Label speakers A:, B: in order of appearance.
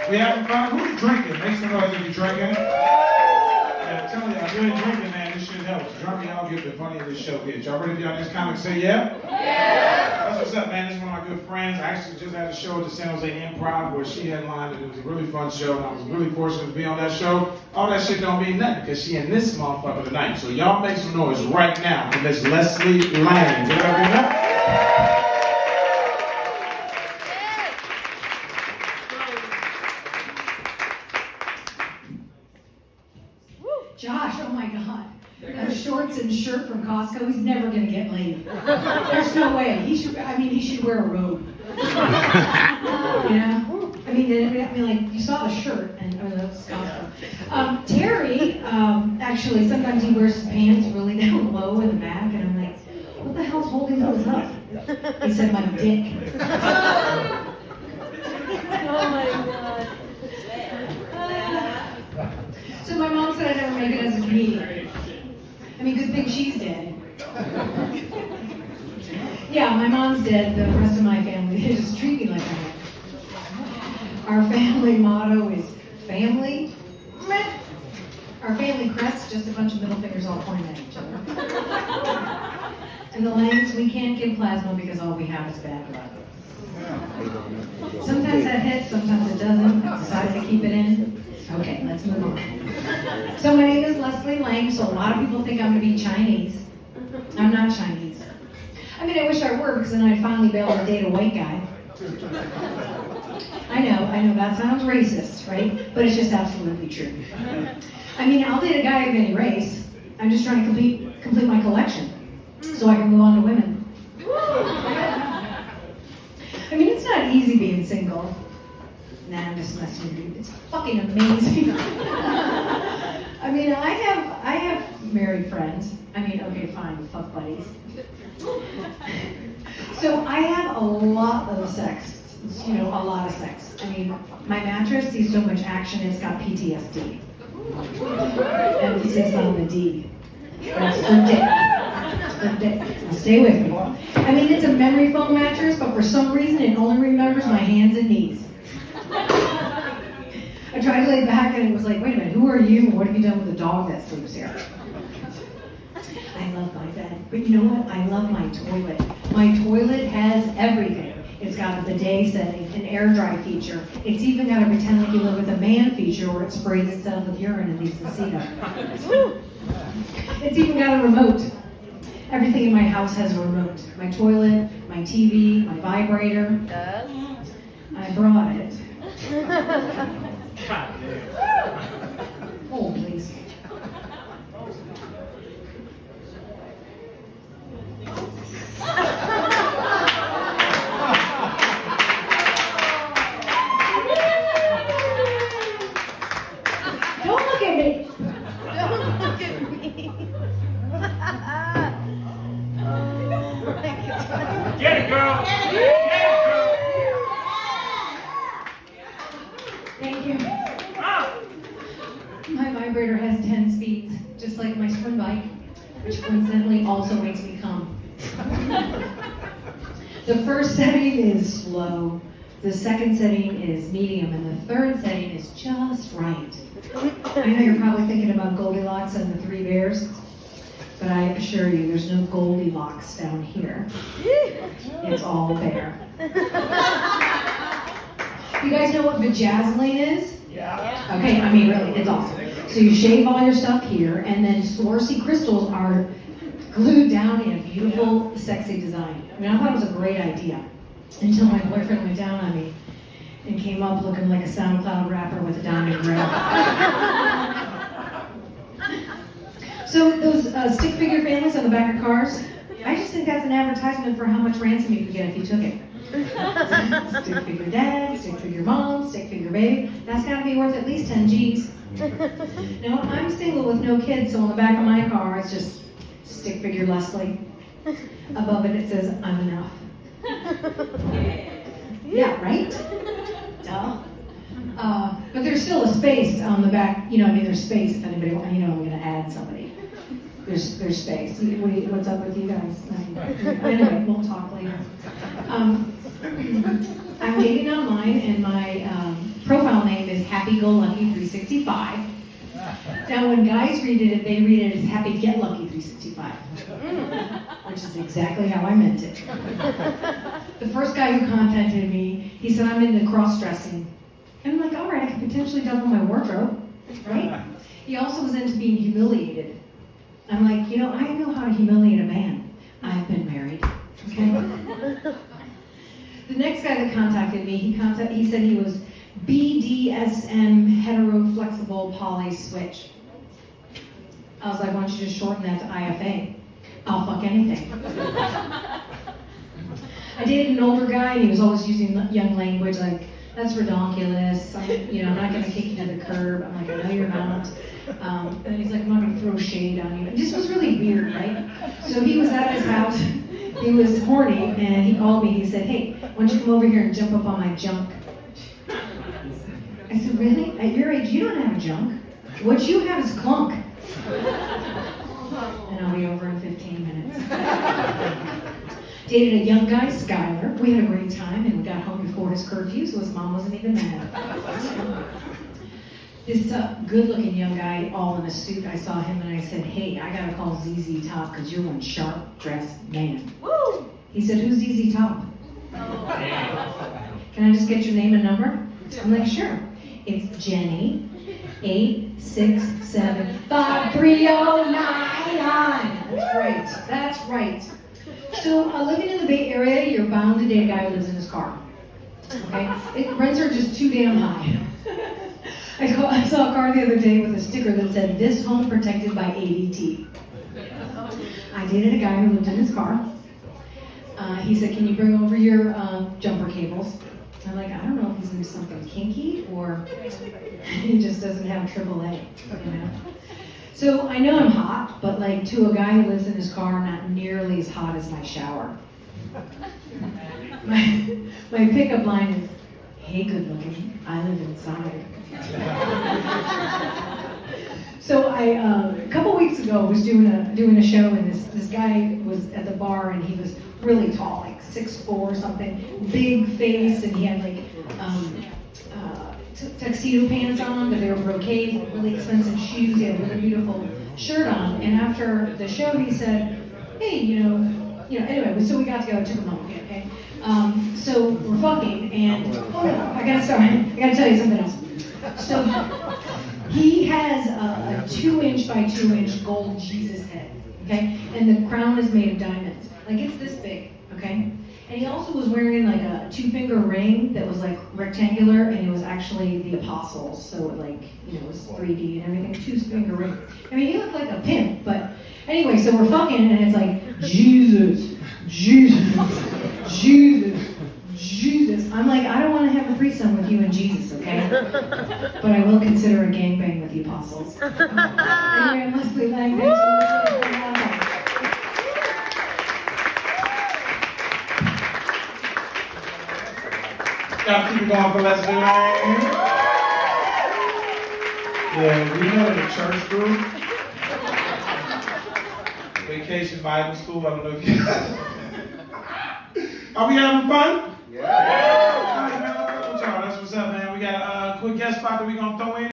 A: We having fun? Who's drinking? Make some noise if you're drinking. Yeah, I'm telling you, if you ain't drinking, man, this shit helps. Drunk y'all get the funnier this show gets. Y'all ready for y'all next comic? Say yeah? Yeah! That's what's up, man. This is one of my good friends. I actually just had a show at the San Jose Improv where she headlined, and it was a really fun show, and I was really fortunate to be on that show. All that shit don't mean nothing, because she in this motherfucker tonight. So y'all make some noise right now for Miss Leslie Lang. Give it up, give it up.
B: Josh, oh my God. Shorts and shirt from Costco, he's never gonna get laid. There's no way. He should wear a robe. Yeah. I mean, like, you saw the shirt, and that's Costco. Terry, actually, sometimes he wears his pants really down low in the back, and I'm like, what the hell's holding those up? He said, my dick.
C: Oh my God.
B: So my mom said I'd never make it as a comedian. I mean, good thing she's dead. Yeah, my mom's dead. The rest of my family, they just treat me like that. Our family motto is family. Meh. Our family crest, just a bunch of middle fingers all pointing at each other. And the Langs, we can't give plasma because all we have is bad blood. Sometimes that hits, sometimes it doesn't. I decided to keep it in. Okay, let's move on. So my name is Leslie Lang, so a lot of people think I'm going to be Chinese. I'm not Chinese. I mean, I wish I were, because then I'd finally be able to date a white guy. I know, that sounds racist, right? But it's just absolutely true. I mean, I'll date a guy of any race. I'm just trying to complete my collection, so I can move on to women. I mean, it's not easy being single. Nah, I'm just messing with you. It's fucking amazing. I mean, I have married friends. I mean, okay, fine, fuck buddies. So I have a lot of sex. A lot of sex. I mean, my mattress sees so much action, it's got PTSD. Emphasis on the D. That's for dick. That's for dick. Now stay with me. I mean, it's a memory foam mattress, but for some reason it only remembers my hands and knees. I tried to lay back and it was like, wait a minute, who are you and what have you done with the dog that sleeps here? I love my bed, but you know what? I love my toilet. My toilet has everything. It's got a bidet setting, an air dry feature. It's even got a pretend like you live with a man feature where it sprays itself with urine and leaves the seat up. It's even got a remote. Everything in my house has a remote. My toilet, my TV, my vibrator.
C: Yes.
B: I brought it. Oh, please. Don't look at me.
C: Don't look at me. Oh my God.
A: Get it, girl!
B: Thank you. My vibrator has 10 speeds, just like my spin bike, which coincidentally also makes me come. The first setting is slow, the second setting is medium, and the third setting is just right. I know you're probably thinking about Goldilocks and the Three Bears, but I assure you there's no Goldilocks down here. It's all bear. You guys know what vajazzling is?
A: Yeah.
B: Okay, I mean really, it's awesome. So you shave all your stuff here, and then Swarovski crystals are glued down in a beautiful, sexy design. I mean, I thought it was a great idea until my boyfriend went down on me and came up looking like a SoundCloud rapper with a diamond ring. So those stick figure families on the back of cars, I just think that's an advertisement for how much ransom you could get if you took it. Stick figure dad, stick figure mom, stick figure baby. That's got to be worth at least 10 G's. Now, I'm single with no kids, so on the back of my car, it's just stick figure Leslie. Above it, it says, I'm enough. Yeah, right? Duh. But there's still a space on the back. There's space if anybody wants, I'm going to add somebody. There's space. What's up with you guys? Anyway, we'll talk later. I'm dating online, and my profile name Happy Go Lucky 365. Now, when guys read it, they read it as Happy Get Lucky 365, which is exactly how I meant it. The first guy who contacted me, he said, I'm into cross-dressing. And I'm like, all right, I could potentially double my wardrobe, right? He also was into being humiliated. I'm like, I know how to humiliate a man. I've been married, okay? The next guy that contacted me, he said he was BDSM, hetero flexible poly switch. I was like, why don't you just shorten that to IFA? I'll fuck anything. I dated an older guy and he was always using young language like, that's redonkulous, I'm not gonna kick you to the curb. I'm like, I know you're not. And he's like, I'm not gonna throw shade on you. It just was really weird, right? So he was at his house, he was horny, and he called me, he said, hey, why don't you come over here and jump up on my junk? I said, really? At your age, you don't have junk. What you have is clunk. And I'll be over in 15 minutes. Dated a young guy, Skylar. We had a great time and we got home before his curfew, so his mom wasn't even mad. This good-looking young guy, all in a suit, I saw him and I said, hey, I gotta call ZZ Top because you're one sharp-dressed man. Woo! He said, who's ZZ Top? Can I just get your name and number? I'm like, sure. It's Jenny, 8675309. That's right. So, living in the Bay Area, you're bound to date a guy who lives in his car. Okay? Rents are just too damn high. I saw a car the other day with a sticker that said, this home protected by ADT. I dated a guy who lived in his car. He said, can you bring over your jumper cables? I'm like, I don't know if he's into something kinky or he just doesn't have AAA, So I know I'm hot, but like to a guy who lives in his car, not nearly as hot as my shower. My pickup line is, hey, good looking, I live inside. So a couple weeks ago was doing a show and this guy was at the bar and he was really tall, like 6'4" or something, big face, and he had like tuxedo pants on, but they were brocade, really expensive shoes. He had a really beautiful shirt on. And after the show, he said, "Hey, anyway." So we got together, took him home. Okay. So we're fucking, and I gotta tell you something else. So he has a 2-inch by 2-inch gold Jesus head. Okay, and the crown is made of diamonds. Like it's this big, okay? And he also was wearing like a 2-finger ring that was like rectangular and it was actually the apostles. So it was 3D and everything, 2-finger ring. I mean, he looked like a pimp, but anyway, so we're fucking and it's like, Jesus. I'm like, I don't want to have a threesome with you and Jesus, okay? But I will consider a gangbang with the apostles. Anyway, I'm Leslie Lang. Thanks for listening.
A: Y'all keep it going for Leslie Lang. Yeah, we met at a church group. Vacation Bible School, I don't know if you guys. Are we having fun? Yeah. All right, man, let's go with y'all. That's what's up, man. We got a quick guest spot that we're going to